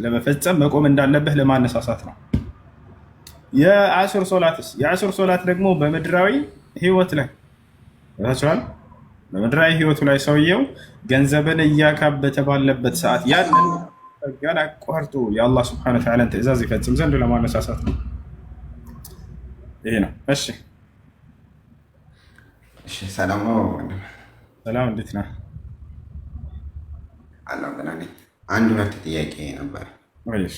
ለመፈጸም መቆም እንዳለብህ ለማነሳሳት ነው። የአስር ሶላትስ? የአስር ሶላት ደግሞ በምድራዊ ህይወት ላይ ታችኋል። በምድራዊ ህይወቱ ላይ ሰውየው ገንዘብን እያካበተ ባለበት ሰዓት ያንን ገና አቋርጦ የአላህ ስብሐነ ወተዓላን ትእዛዝ ይፈጽም ዘንድ ለማነሳሳት ነው። ይሄ ነው። እሺ ሰላም ነው። ሰላም፣ እንዴት ነህ? አላህ ገና ነኝ። አንድ ሁለት ጥያቄ ነበር። ወይስ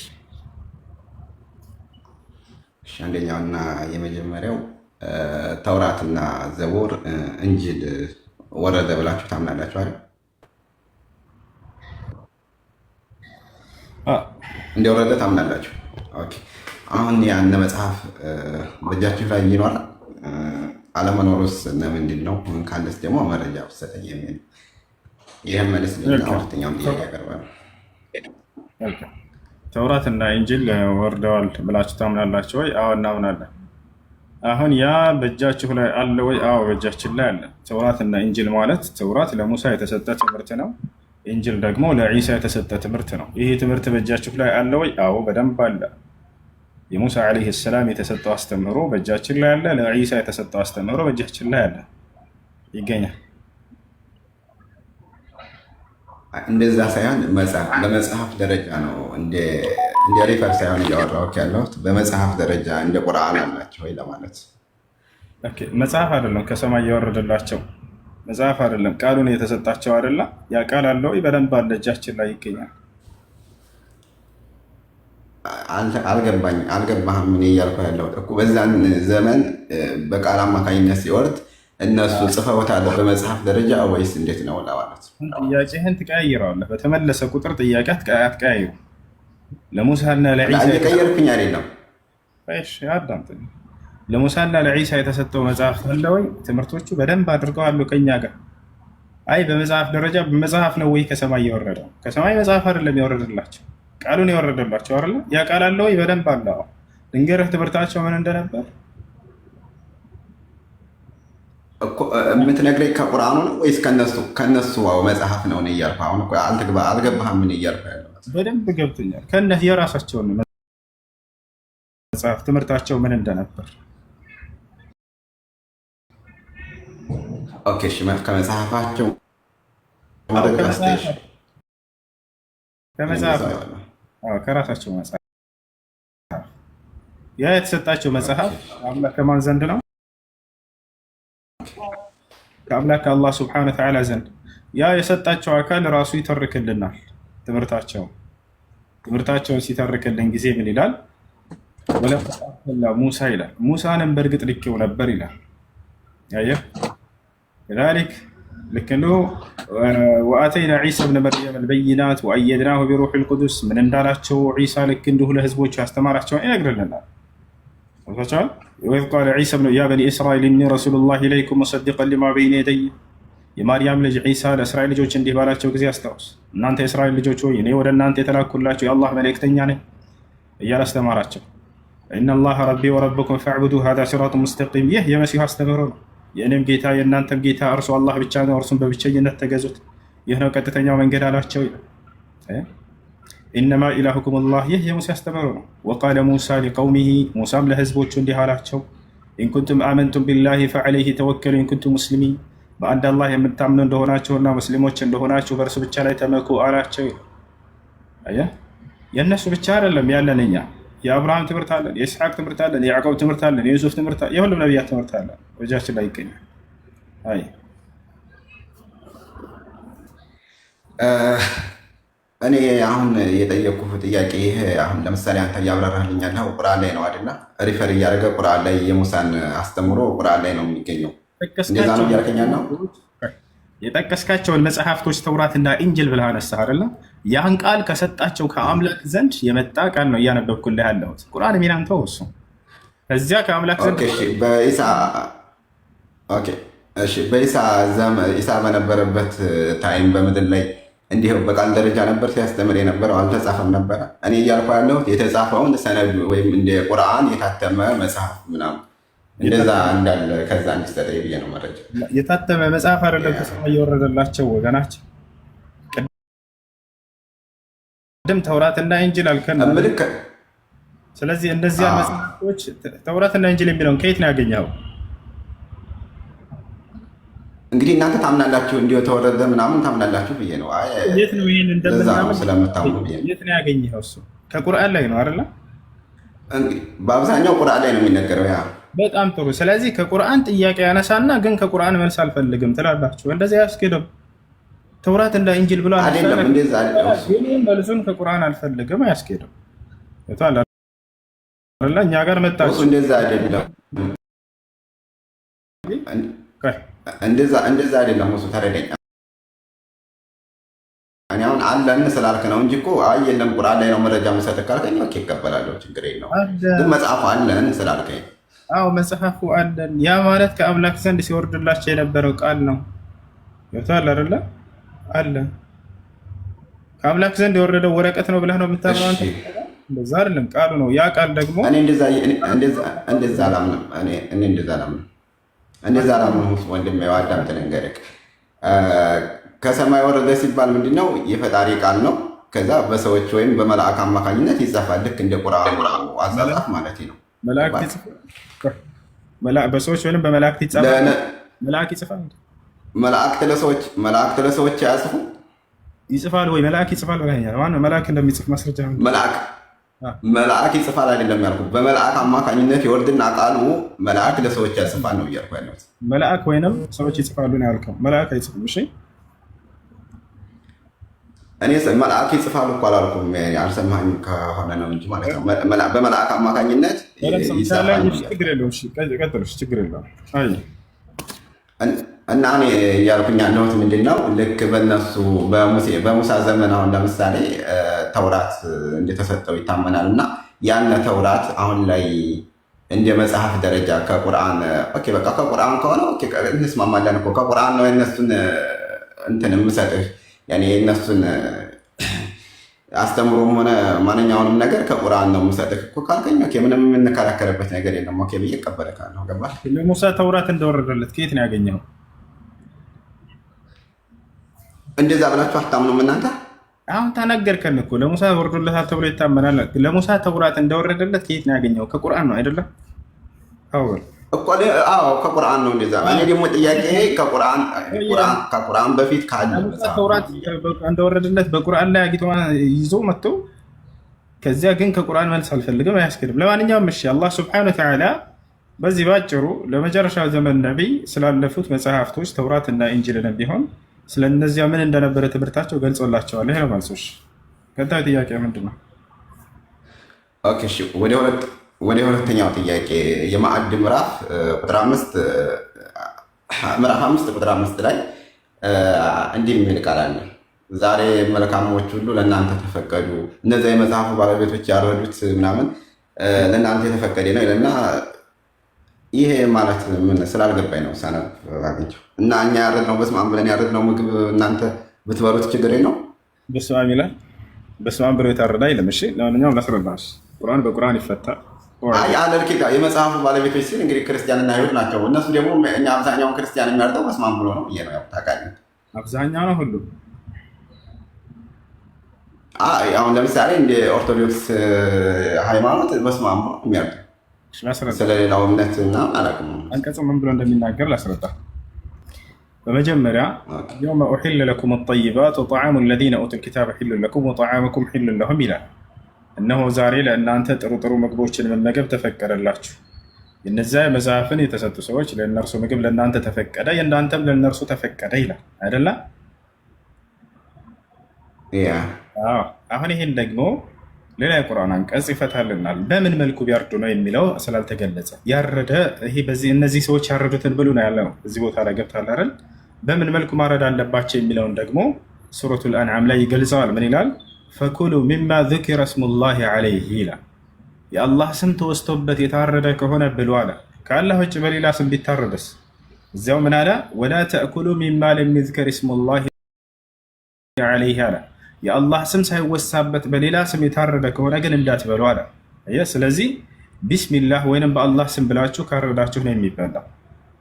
አንደኛውና የመጀመሪያው ተውራትና ዘቡር እንጂል ወረደ ብላችሁ ታምናላችሁ አይደል? እንደወረደ ታምናላችሁ? ኦኬ። አሁን ያን መጽሐፍ በእጃችሁ ላይ ይኖራል? አለመኖሩስ ለምንድን ነው? ካለስ ደግሞ መረጃ ውሰጠኝ የሚል ይህም መልስ ሁለተኛውን ጥያቄ ያቀርባል። ተውራት እና ኢንጂል ወርደዋል ብላችሁ ታምናላችሁ ወይ? አዎ እናምናለን። አሁን ያ በእጃችሁ ላይ አለ ወይ? አዎ በእጃችን ላይ አለ። ተውራት እና ኢንጂል ማለት ተውራት ለሙሳ የተሰጠ ትምህርት ነው። ኢንጂል ደግሞ ለዒሳ የተሰጠ ትምህርት ነው። ይህ ትምህርት በእጃችሁ ላይ አለ ወይ? አዎ በደንብ አለ። የሙሳ ዓለይሂ ሰላም የተሰጠው አስተምህሮ በእጃችን ላይ አለ። ለዒሳ የተሰጠው አስተምህሮ በእጃችን ላይ አለ ይገኛል። እንደዛ ሳይሆን በመጽሐፍ ደረጃ ነው፣ እንደ ሪፈር ሳይሆን እያወራሁት ያለሁት በመጽሐፍ ደረጃ እንደ ቁርአን አላቸው ወይ ለማለት። መጽሐፍ አይደለም ከሰማይ እያወረደላቸው መጽሐፍ አይደለም፣ ቃሉን የተሰጣቸው አይደለም። ያ ቃል አለ ወይ? በደንብ አለ፣ እጃችን ላይ ይገኛል። አልገባህም? ምን እያልኩ ያለሁት እኮ በዛን ዘመን በቃል አማካኝነት ሲወርድ እነሱ ጽፈውታል በመጽሐፍ ደረጃ ወይስ እንዴት ነው ለማለት። ጥያቄህን ትቀያይረዋለህ። በተመለሰ ቁጥር ጥያቄ አትቀያይሩ። ለሙሳና ለዒሳ ቀየርኩኝ አይደለም። አዳምጠኝ። ለሙሳና ለዒሳ የተሰጠው መጽሐፍ አለ ወይ? ትምህርቶቹ በደንብ አድርገው አሉ ከኛ ጋር። አይ በመጽሐፍ ደረጃ በመጽሐፍ ነው ወይ ከሰማይ የወረደው? ከሰማይ መጽሐፍ አይደለም የወረደላቸው፣ ቃሉን የወረደላቸው አይደለ? ያ ቃል አለ ወይ? በደንብ አለ። ልንገርህ ትምህርታቸው ምን እንደነበር የምትነግረኝ ከቁርአኑ ነው ወይስ ከነሱ መጽሐፍ ነው እያልኩ? አሁን አልገባህም? ምን እያልኩ ያለው በደንብ ገብቶኛል። ከእነዚህ የራሳቸውን መጽሐፍ ትምህርታቸው ምን እንደነበር። ኦኬ እሺ፣ ከመጽሐፋቸው ከራሳቸው መጽሐፍ ያ የተሰጣቸው መጽሐፍ አምላክ ከማን ዘንድ ነው? ከአምላክ አላህ ስብሐነ ወተዓላ ዘንድ። ያ የሰጣቸው አካል ራሱ ይተርክልናል ትምህርታቸውን ሲተርክልን ጊዜ ምን ይላል? ወለላ ሙሳ ይላል። ሙሳንም በእርግጥ ልኬው ነበር ይላል። አየህ ከዛሊክ ልክ እንዲሁ ወአተይና ዒሳ ብነ መርየም አልበይናት ወአየድናሁ ቢሩሒል ቁዱስ ምን እንዳላቸው ዒሳ ልክ እንዲሁ ለህዝቦቹ ያስተማራቸውን ይነግርልናል። ቻል ወይም ቃለ ዒሳ ያ በኒ እስራኤል እኒ ረሱሉላህ ኢለይኩም ሙሰዲቀን ሊማ በይነ የደይ። የማርያም ልጅ ዒሳ ለእስራኤል ልጆች እንዲህ ባላቸው ጊዜ አስታውስ፣ እናንተ የእስራኤል ልጆች ሆይ እኔ ወደ እናንተ የተላኩላቸው የአላህ መልእክተኛ ነኝ እያለ አስተማራቸው። ኢነላህ ረቢ ወረብኩም ፈዕቡዱ ሃዛ ሲራጡን ሙስተቂም። ይህ የመሲሁ አስተምህሮ ነው። የእኔም ጌታ የእናንተም ጌታ እርሱ አላህ ብቻ ነው፣ እርሱን በብቸኝነት ተገዙት፣ ይህ ነው ቀጥተኛው መንገድ አላቸው። ኢነማ ኢላሁኩም ላህ። ይህ የሙሳ አስተምህሮ ነው። ወቃለ ሙሳ ሊቀውሚሂ፣ ሙሳም ለህዝቦቹ እንዲህ አላቸው፣ ኢንኩንቱም አመንቱም ቢላሂ ፈዐለይሂ ተወከሉ ኢንኩንቱም ሙስሊሚን። በአንድ አላህ የምታምኑ እንደሆናችሁና ሙስሊሞች እንደሆናችሁ በእርሱ ብቻ ላይ ተመኩ አላቸው። የእነሱ ብቻ አይደለም ያለን እኛ የአብርሃም ትምህርት አለን፣ የኢስሐቅ ትምህርት አለን፣ የያዕቆብ ትምህርት አለን፣ የዩሱፍ ትምህርት አለን፣ የሁሉም ነቢያት ትምህርት አለን፣ በእጃችን ላይ ይገኛል። እኔ አሁን የጠየኩህ ጥያቄ ይሄ አሁን ለምሳሌ አንተ እያብራራህልኝ ያለው ቁርአን ላይ ነው አይደለ? ሪፈር እያደረገ ቁርአን ላይ የሙሳን አስተምሮ ቁርአን ላይ ነው የሚገኘው። እንደዛ ነው እያልከኝ ያለው? የጠቀስካቸውን መጽሐፍቶች ተውራትና ኢንጅል ብለህ አነሳህ አይደለ? ያን ቃል ከሰጣቸው ከአምላክ ዘንድ የመጣ ቃል ነው እያነበብኩልህ ያለሁት። ቁርአን የሚናንተው እሱ ከዚያ ከአምላክ ዘንድ በኢሳ በነበረበት ታይም በምድር ላይ እንዲህ በቃል ደረጃ ነበር ሲያስተምር የነበረው፣ አልተጻፈም ነበረ። እኔ እያልኩ ያለሁት የተጻፈውን ሰነድ ወይም እንደ ቁርአን የታተመ መጽሐፍ ምናምን እንደዛ እንዳለ ከዛ እንዲሰጠኝ ብዬ ነው መረጃ። የታተመ መጽሐፍ አይደለም ከሰማይ የወረደላቸው ወገናችን ቅድም ተውራትና ኢንጂል አልከን። ስለዚህ እነዚያ መጽሐፎች ተውራትና ኢንጂል የሚለውን ከየት ነው ያገኘኸው? እንግዲህ እናንተ ታምናላችሁ እንዲሁ ተወረደ ምናምን ታምናላችሁ ብዬ ነው። የት ነው ይሄን እንደምናምን ስለምታምኑ ብዬ ነው። የት ነው ያገኘኸው? እሱ ከቁርአን ላይ ነው አይደል? እንግዲህ በአብዛኛው ቁርአን ላይ ነው የሚነገረው። ያ በጣም ጥሩ። ስለዚህ ከቁርአን ጥያቄ ያነሳና ግን ከቁርአን መልስ አልፈልግም ትላላችሁ። እንደዚህ አያስኬድም። ተውራት እና ኢንጂል ብሎ አይደለም እንደዛ አይደለም። ግን መልሱን ከቁርአን አልፈልግም አያስኬድም። ይታላ እኛ ጋር መጣች። እንደዛ አይደለም። እንደዛ አይደለም። እሱ ተረዳኝ። እኔ አሁን አለን ስላልክ ነው እንጂ እኮ አይ የለም ቁርአን ላይ ነው መረጃ መሰጠት ካልከኝ ኦኬ እቀበላለሁ፣ ችግር የለውም። ግን መጽሐፉ አለን ስላልከኝ አዎ መጽሐፉ አለን። ያ ማለት ከአምላክ ዘንድ ሲወርድላቸው የነበረው ቃል ነው። ይታላ አይደለ? አለ ከአምላክ ዘንድ የወረደው ወረቀት ነው ብለህ ነው የምታምነው አንተ? እንደዛ አይደለም፣ ቃሉ ነው። ያ ቃል ደግሞ እኔ እንደዛ አላምንም። እኔ እንደዛ አላምንም። ወንድሜ አዳምጥ ልንገርህ። ከሰማይ ወረደ ሲባል ምንድነው? የፈጣሪ ቃል ነው። ከዛ በሰዎች ወይም በመላእክ አማካኝነት ይጻፋል። ልክ እንደ ቁርአን አጻጻፍ ማለት ነው። በሰዎች ወይም በመላእክት ይጻፋል። መላእክ ይጽፋል። መላእክት ለሰዎች አያጽፉ? ይጽፋል ወይ መላእክ ይጽፋል ብለኸኛል። ማነው መላእክ እንደሚጽፍ ማስረጃ ነው? መልአክ ይጽፋል አይደለም ያልኩት። በመልአክ አማካኝነት የወርድና ቃሉ መልአክ ለሰዎች ያጽፋል ነው እያልኩ ያለሁት። መልአክ ወይንም ሰዎች ይጽፋሉ ነው ያልከው። መልአክ አይጽፍም። እሺ እኔ መልአክ ይጽፋሉ እኮ አላልኩም። አልሰማኸኝም ከሆነ ነው እንጂ ማለት ነው። በመልአክ አማካኝነት ይጽፋል። ችግር የለውም። እሺ ቀጥሉ። ችግር የለውም። አይ እና እኔ እያልኩኝ ያለሁት ምንድን ነው፣ ልክ በእነሱ በሙሳ ዘመን አሁን ለምሳሌ ተውራት እንደተሰጠው ይታመናል። እና ያነ ተውራት አሁን ላይ እንደ መጽሐፍ ደረጃ ከቁርአን ኦኬ፣ በቃ ከቁርአን ከሆነ ኦኬ እንስማማለን እኮ ከቁርአን ነው የእነሱን እንትን የምሰጥህ ያኔ የእነሱን አስተምሮም ሆነ ማንኛውንም ነገር ከቁርአን ነው የምሰጥህ እኮ ካልከኝ ኦኬ፣ ምንም የምንከራከርበት ነገር የለም። ኦኬ ብዬ እቀበልካለሁ። ገባህ? ለሙሳ ተውራት እንደወረደለት ከየት ነው ያገኘው? እንደዛ ብላችሁ አታምኑም እናንተ? አሁን ተነገርከን እኮ ለሙሳ ወርዶለታል ተብሎ ይታመናል። ለሙሳ ተውራት እንደወረደለት ከየት ነው ያገኘው? ከቁርአን ነው አይደለም? አዎ ከቁርአን ነው። እንደዛ እኔ ደግሞ ጥያቄ ከቁርአን በፊት ካለ ተውራት እንደወረደለት በቁርአን ላይ አግኝቶ ይዞ መጥቶ ከዚያ ግን ከቁርአን መልስ አልፈልግም አያስኬድም። ለማንኛውም እሺ አላህ ሱብሓነሁ ወተዓላ በዚህ ባጭሩ ለመጨረሻው ዘመን ነቢይ ስላለፉት መጽሐፍቶች ተውራትና ኢንጂልን ቢሆን ስለነዚያ ምን እንደነበረ ትምህርታቸው ገልጾላቸዋል። ይሄ ነው መልሶች። ቀጣዩ ጥያቄ ምንድን ነው? ኦኬ እሺ ወደ ሁለተኛው ጥያቄ የማዕድ ምዕራፍ ቁጥር 5 ቁጥር 5 ላይ እንዲህ የሚል ቃል አለ። ዛሬ መልካሞች ሁሉ ለእናንተ ተፈቀዱ፣ እነዚያ የመጽሐፉ ባለቤቶች ያረዱት ምናምን ለእናንተ የተፈቀደ ነው ይለና ይሄ ማለት ምን ስላልገባኝ ነው ሳነብ አግኝቼው እና እኛ ያረድነው በስመ አብ ብለን ያረድነው ምግብ እናንተ ብትበሉት ችግር ነው። በስመ አብ ይላል። በስመ አብ ብሎ የታረደ አይልም። እሺ ለማንኛውም ላስረዳሽ። ቁርአን በቁርአን ይፈታል። የመጽሐፉ ባለቤቶች ሲል እንግዲህ ክርስቲያንና አይሁድ ናቸው። እነሱ ደግሞ እኛ አብዛኛውን ክርስቲያን የሚያርደው በስመ አብ ብሎ ነው ብዬ ነው። ታውቃለህ፣ አብዛኛው ነው ሁሉ። አሁን ለምሳሌ እንደ ኦርቶዶክስ ሃይማኖት በስመ አብ ነው የሚያርደው። ስለሌላው እምነት እና አላውቅም። አንቀጹ ምን ብሎ እንደሚናገር ላስረዳ። በመጀመሪያ የውመ ኡሒለ ለኩም አጠይባት ወጠዓሙ ለዚነ ኡቱል ኪታበ ሒሉን ለኩም ወጠዓሙኩም ሒሉን ለሁም ይላል። እነሆ ዛሬ ለእናንተ ጥሩ ጥሩ ምግቦችን መመገብ ተፈቀደላችሁ። የነዚያ መጽሐፍን የተሰጡ ሰዎች ለእነርሱ ምግብ ለእናንተ ተፈቀደ፣ የእናንተም ለእነርሱ ተፈቀደ ይላል አይደለ? አሁን ይህን ደግሞ ሌላ የቁርአን አንቀጽ ይፈታልናል። በምን መልኩ ቢያርዱ ነው የሚለው ስላልተገለጸ ያረደ ይሄ እነዚህ ሰዎች ያረዱትን ብሉ ነው ያለው። እዚህ ቦታ ላይ ገብታል አይደል? በምን መልኩ ማረድ አለባቸው የሚለውን ደግሞ ሱረቱል አንዓም ላይ ይገልጸዋል። ምን ይላል? ፈኩሉ ሚማ ዙኪረ ስሙላሂ ዐለይሂ ይላል። የአላህ ስም ተወስቶበት የታረደ ከሆነ ብሉ አለ። ከአላህ ውጭ በሌላ ስም ቢታረደስ? እዚያው ምን አለ? ወላ ተእኩሉ ሚማ ለም ዩዝከር ስሙላሂ ዐለይሂ አለ። የአላህ ስም ሳይወሳበት በሌላ ስም የታረደ ከሆነ ግን እንዳትበሉ አለ። ስለዚህ ቢስሚላህ ወይንም በአላህ ስም ብላችሁ ካረዳችሁ ነው የሚበላው።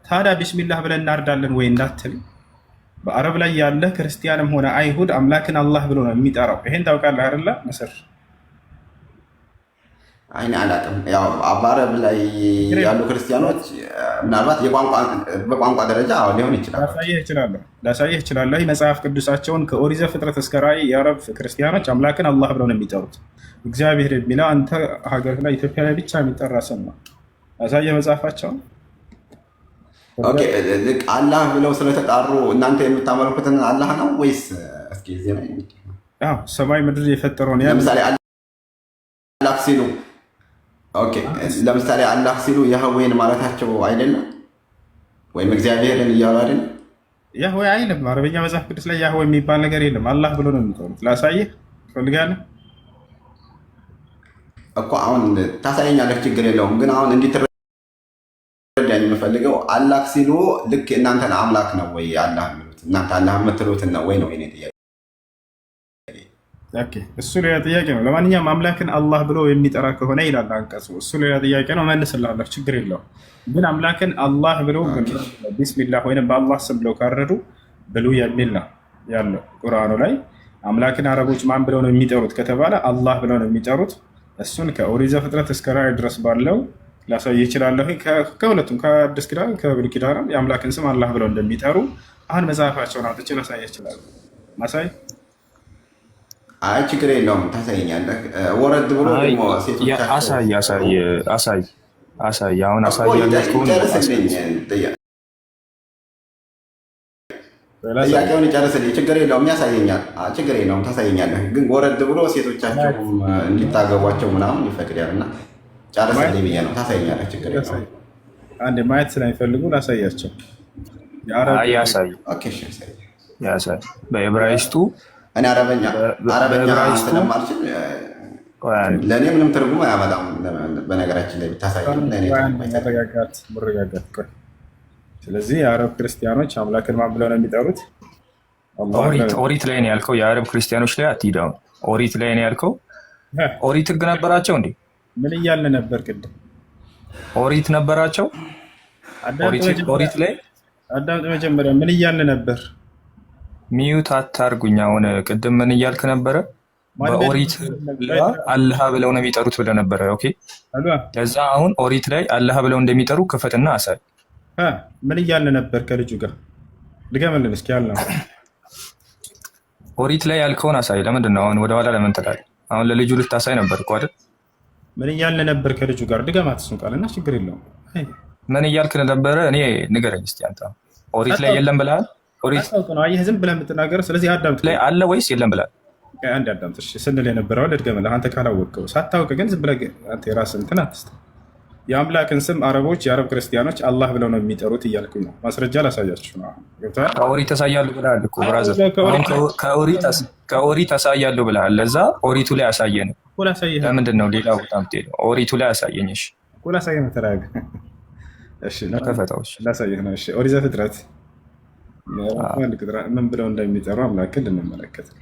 ታዲያ ቢስሚላህ ብለን እናርዳለን ወይ እንዳትል በአረብ ላይ ያለ ክርስቲያንም ሆነ አይሁድ አምላክን አላህ ብሎ ነው የሚጠራው። ይሄን ታውቃለህ አይደለ? ምስር አይኔ አላውቅም። ያው በአረብ ላይ ያሉ ክርስቲያኖች ምናልባት በቋንቋ ደረጃ ሊሆን ይችላል። ላሳየህ እችላለሁ። መጽሐፍ ቅዱሳቸውን ከኦሪት ዘፍጥረት እስከ ራዕይ የአረብ ክርስቲያኖች አምላክን አላህ ብለው ነው የሚጠሩት። እግዚአብሔር የሚለው አንተ ሀገር ላይ ኢትዮጵያ ላይ ብቻ የሚጠራ ስም ነው። ላሳየህ መጽሐፋቸውን። አላህ ብለው ስለተጣሩ እናንተ የምታመልኩትን አላህ ነው ወይስ? እስኪ ሰማይ ምድር የፈጠረውን ለምሳሌ አላህ ሲሉ ለምሳሌ አላህ ሲሉ ያህዌን ማለታቸው አይደለም? ወይም እግዚአብሔርን እያሉ አይደለም? ያህዌ አይልም። አረበኛ መጽሐፍ ቅዱስ ላይ ያህዌ የሚባል ነገር የለም። አላህ ብሎ ነው የሚጠሩት። ላሳየህ ትፈልጋለህ እኮ አሁን ታሳየኛለህ፣ ችግር የለውም። ግን አሁን እንዲትረዳኝ የምፈልገው አላህ ሲሉ ልክ እናንተን አምላክ ነው ወይ አላህ የሚሉት? እናንተ አላህ የምትሉትን ነው ወይ ነው የእኔ ጥያቄ። እሱ ሌላ ጥያቄ ነው። ለማንኛውም አምላክን አላህ ብሎ የሚጠራ ከሆነ ይላል አንቀጹ፣ እሱ ሌላ ጥያቄ ነው። መልስላለሁ፣ ችግር የለውም። ግን አምላክን አላህ ብሎ ቢስሚላህ ወይም በአላህ ስም ብለው ካረዱ ብሉ የሚል ነው ያለው ቁርአኑ ላይ። አምላክን አረቦች ማን ብለው ነው የሚጠሩት ከተባለ አላህ ብለው ነው የሚጠሩት። እሱን ከኦሪት ዘፍጥረት እስከ ራዕይ ድረስ ባለው ላሳይ ይችላለሁ። ከሁለቱም ከአዲስ ኪዳን ከብሉይ ኪዳን የአምላክን ስም አላህ ብለው እንደሚጠሩ አሁን መጽሐፋቸውን አውጥቼ ላሳይ ይችላለሁ። ማሳይ ችግር የለውም፣ ታሳይኛለህ። ወረድ ብሎ አሳይ አሁን ጥያቄውን ይጨርስልኝ። ችግር የለውም፣ ያሳየኛል። ችግር የለውም፣ ታሳየኛለህ። ግን ወረድ ብሎ ሴቶቻቸው እንዲታገቧቸው ምናምን ይፈቅዳል እና ጨርስልኝ ብዬ ነው። ታሳየኛለህ፣ ችግር የለውም። አንድ ማየት ስለሚፈልጉ ላሳያቸው። ያሳይ በዕብራይስጡ እኔ አረበኛ ስለማልችል ለእኔ ምንም ትርጉም አያመጣም። በነገራችን ላይ ብታሳይ መረጋጋት። ስለዚህ የአረብ ክርስቲያኖች አምላክን ማን ብለው ነው የሚጠሩት? ኦሪት ላይ ነው ያልከው። የአረብ ክርስቲያኖች ላይ አትሂዳውን። ኦሪት ላይ ነው ያልከው። ኦሪት ህግ ነበራቸው እንዴ? ምን እያልን ነበር ቅድም? ኦሪት ነበራቸው። ኦሪት ላይ አዳምጥ። መጀመሪያ ምን እያልን ነበር? ሚዩት አታርጉኝ። አሁን ቅድም ምን እያልክ ነበረ? በኦሪት አላህ ብለው ነው የሚጠሩት ብለህ ነበረ። ኦኬ፣ ከዛ አሁን ኦሪት ላይ አላህ ብለው እንደሚጠሩ ክፈትና አሳይ። ምን እያልን ነበር? ከልጁ ጋር ድገምልን እስኪ። ያልነው ኦሪት ላይ ያልከውን አሳይ። ለምንድን ነው አሁን ወደኋላ ለምን ትላለህ? አሁን ለልጁ ልታሳይ ነበር እኮ አይደል? ምን እያልን ነበር? ከልጁ ጋር ድገማት እሱን ቃልና ችግር የለውም። ምን እያልክ ነበረ? እኔ ንገረኝ እስኪ አንተ። ኦሪት ላይ የለም ብለሃል። ኦሪት ነው አየህ፣ ዝም ብለህ የምትናገረው። ስለዚህ አዳምጥ። ላይ አለ ወይስ የለም ብለሃል? አንድ አዳምጥ ስንል የነበረው ልድገምልህ። አንተ ካላወቅኸው ሳታውቅ ግን ዝም ብለህ አንተ የራስህን እንትን አትስጥ። የአምላክን ስም አረቦች የአረብ ክርስቲያኖች አላህ ብለው ነው የሚጠሩት እያልኩኝ ነው። ማስረጃ ላሳያችሁ ነው። ከኦሪት ታሳያለሁ ብለሃል እኮ ብራዘር። ከኦሪት ታሳያለሁ ብለሃል። ለዛ ኦሪቱ ላይ አሳየን። ለምንድን ነው ሌላ ቦታ የምትሄደው? ኦሪቱ ላይ አሳየኝ። እሺ ላሳየህ ነው። ተረጋጋ። እሺ ላሳየህ ነው። እሺ ኦሪት ዘፍጥረት ምን ብለው እንደሚጠሩ አምላክን ልንመለከት ነው።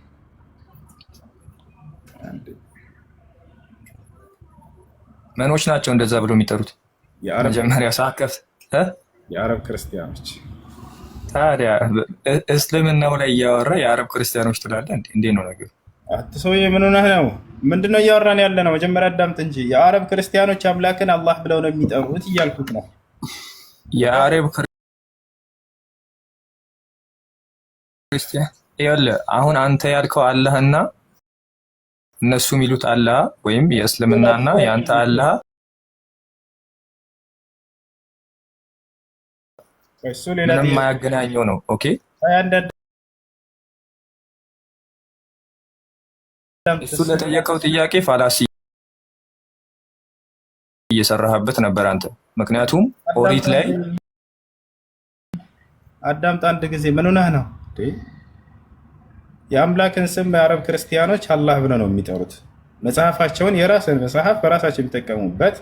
መኖች ናቸው እንደዛ ብሎ የሚጠሩት? መጀመሪያ ሳከፍ የአረብ ክርስቲያኖች። ታዲያ እስልምናው ላይ እያወራ የአረብ ክርስቲያኖች ትላለህ? እንዴት ነው ነገሩ? ሰውዬ ምን ሆነህ ነው? ምንድነው እያወራን ያለ ነው? መጀመሪያ አዳምጥ እንጂ። የአረብ ክርስቲያኖች አምላክን አላህ ብለው ነው የሚጠሩት እያልኩት ነው። የአረብ ክርስቲያን ይኸውልህ፣ አሁን አንተ ያልከው አላህና እነሱ የሚሉት አላህ ወይም የእስልምናና የአንተ አላህ ምንም የማያገናኘው ነው። ኦኬ፣ እሱ ለጠየቀው ጥያቄ ፋላሲ እየሰራህበት ነበር አንተ። ምክንያቱም ኦሪት ላይ አዳምጥ አንድ ጊዜ። ምን ሆነህ ነው? የአምላክን ስም የአረብ ክርስቲያኖች አላህ ብለው ነው የሚጠሩት። መጽሐፋቸውን የራስን መጽሐፍ በራሳቸው የሚጠቀሙበት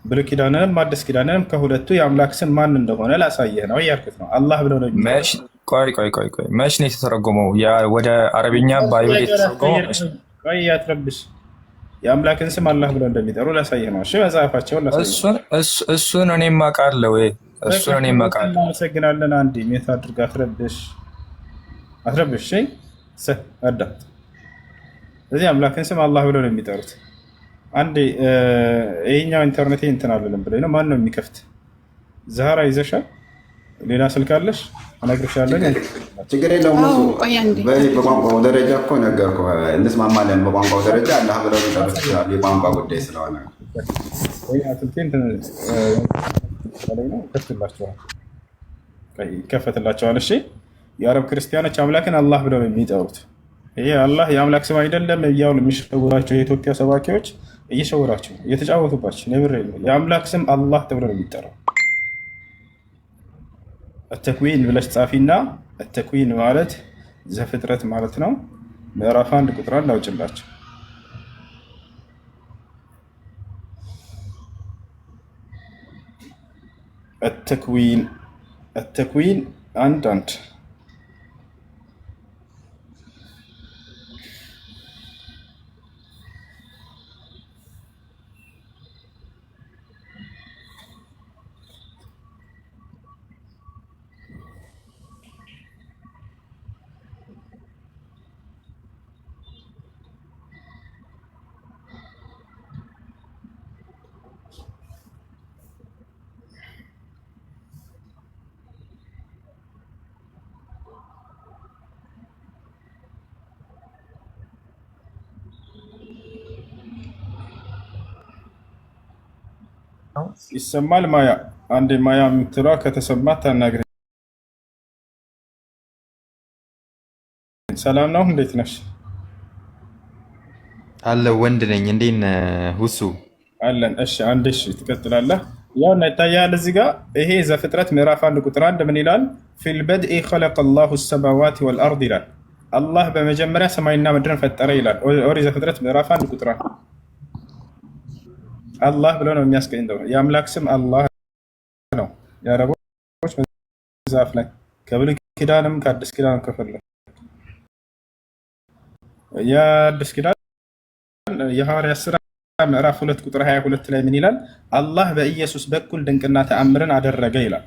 ብሉይ ኪዳንንም አዲስ ኪዳንንም ከሁለቱ የአምላክ ስም ማን እንደሆነ ላሳየህ ነው እያልኩት ነው። አላህ ብለው ነው የሚጠሩት። ቆይ መች ነው የተተረጎመው? ወደ አረብኛ ባይብል የተተረጎመው? ቆይ ያትረብሽ። የአምላክን ስም አላህ ብለው እንደሚጠሩ ላሳየህ ነው። እሺ መጽሐፋቸውን ላሳየህ። እሱን እኔም አውቃለሁ። እሱን እኔም አውቃለሁ። እናመሰግናለን። አንዴ ሜት አድርጋ አትረብሽ። አትረብሽ። አዳምጥ። እዚህ አምላክን ስም አላህ ብለው ነው የሚጠሩት። አንዴ ይሄኛው ኢንተርኔት እንትን አለለም ብለኝ ነው። ማን ነው የሚከፍት? ዛህራ ይዘሻል? ሌላ ስልክ አለሽ? እነግርሻለሁ። ችግር የለውም። በቋንቋው ደረጃ እኮ ነገርኩህ፣ እንስማማለን። በቋንቋው ደረጃ አላህ ብለው ሊጠሩት ይችላሉ። የቋንቋ ጉዳይ ስለሆነ ይከፈትላቸዋል። እሺ፣ የአረብ ክርስቲያኖች አምላክን አላህ ብለው ነው የሚጠሩት። ይሄ አላህ የአምላክ ስም አይደለም እያሉ የሚሸውራቸው የኢትዮጵያ ሰባኪዎች እየሸወራቸው እየተጫወቱባቸው ነብር። የአምላክ ስም አላህ ተብሎ ነው የሚጠራው። ተክዊን ብለሽ ጻፊና፣ ተክዊን ማለት ዘፍጥረት ማለት ነው። ምዕራፍ 1 ቁጥር 1 አውጭላቸው። التكوين 1:1 ይሰማል? ማያ አንዴ ማያ የምትሏ ከተሰማት ታናግረኝ። ሰላም ነው? እንዴት ነሽ? አለ ወንድ ነኝ። እንዴት ነህ ሁሱ? አለን። እሺ አንዴ እሺ ትቀጥላለህ። ያው ይታያል እዚህ ጋር ይሄ ዘፍጥረት ምዕራፍ 1 ቁጥር 1 ምን ይላል? ፊል በድኢ ኸለቀ አላሁ ሰማዋት ወልአርድ ይላል። አላህ በመጀመሪያ ሰማይና ምድርን ፈጠረ ይላል። ኦሪት ዘፍጥረት ምዕራፍ 1 ቁጥር 1 አላህ ብሎ ነው የሚያስቀኝተው። የአምላክ ስም አላህ ነው። የአረቦች መጽሐፍ ላይ ከብሉይ ኪዳንም ከአዲስ ኪዳን ከፈለ የአዲስ ኪዳን የሐዋርያት ሥራ ምዕራፍ 2 ቁጥር 22 ላይ ምን ይላል? አላህ በኢየሱስ በኩል ድንቅና ተአምርን አደረገ ይላል።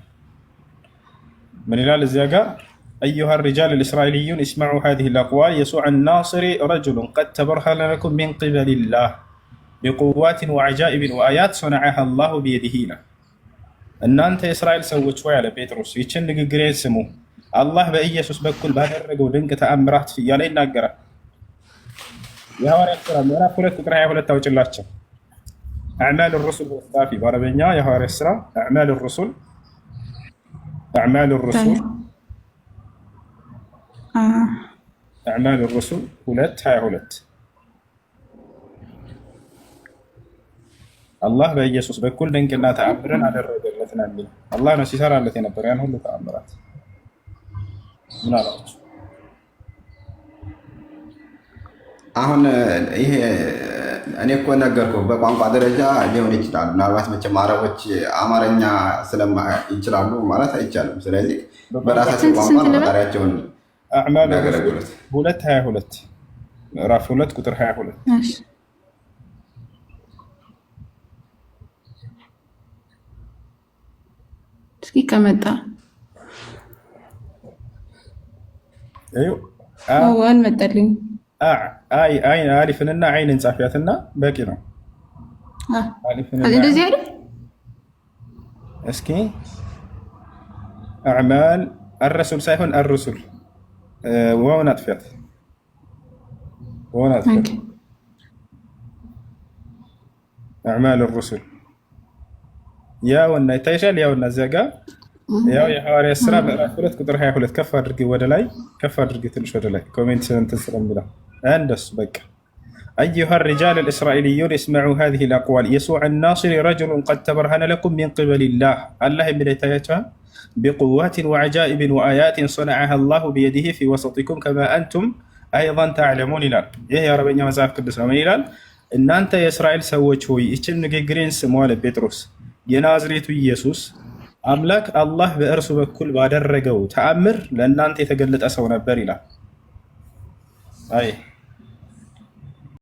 ምን ይላል እዚያ ጋር? أيها الرجال الإسرائيليون اسمعوا هذه الأقوال يسوع الناصري رجل قد تبرهن لكم من قبل الله بقوات وعجائب وآيات صنعها الله بيده ይላል። እናንተ የእስራኤል ሰዎች ሆይ አለ ጴጥሮስ ይህችን ንግግሬን ስሙ፣ አላህ በኢየሱስ በኩል ባደረገው ድንቅ ተአምራት እያለ ይናገራል። የሐዋርያት ሥራ ምዕራፍ 2 ቁጥር 22 አውጭላቸው። አዕማል الرسل ወስጣፊ በአረበኛ የሐዋርያት ሥራ አዕማል الرسل أعمال الرسل 2:22 አላህ በኢየሱስ በኩል ድንቅና ተአምርን አደረገለት ነው የሚለው። አላህ ነው ሲሰራለት የነበረ ያን ሁሉ ተአምራት። ምን አላችሁ? አሁን ይሄ እኔ እኮ ነገርኩህ፣ በቋንቋ ደረጃ ሊሆን ይችላል። ምናልባት መቼም አረቦች አማርኛ ይችላሉ ማለት አይቻልም። ስለዚህ በራሳቸው ቋንቋ ፈጣሪያቸውን አዕማል 2:22 ምዕራፍ 2 ቁጥር 22 እስኪ ከመጣ አልመጣልኝ። አሊፍንና አይንን ጻፊያትና በቂ ነው። እንደዚህ አይደል? እስኪ አዕማል الرسول ሳይሆን الرسل ዋውን አጥፊያት አዕማል الرسل ያውና ይታይሻል። ያውና እዚያ ጋር ያው የሐዋርያት ሥራ ምዕራፍ 2 ቁጥር 22 ከፍ አድርጊ፣ ወደ ላይ ከፍ አድርጊ፣ ትንሽ ወደ ላይ ኮሜንት እንትን ስለሚለው እንደሱ በቃ أيها الرجال الإسرائيليون اسمعوا هذه الأقوال يسوع الناصري رجل قد تبرهن لكم من قبل الله الله بدايتها بقوات وعجائب وآيات صنعها الله بيده في وسطكم كما أنتم أيضا تعلمون ይላል። ይህ የአረበኛ መጽሐፍ ቅዱስ ነው። ምን ይላል? እናንተ የእስራኤል ሰዎች ሆይ ይህችን ንግግሬን ስሙ አለ ጴጥሮስ። የናዝሬቱ ኢየሱስ አምላክ አላህ በእርሱ በኩል ባደረገው ተአምር ለእናንተ የተገለጠ ሰው ነበር ይላል። አይ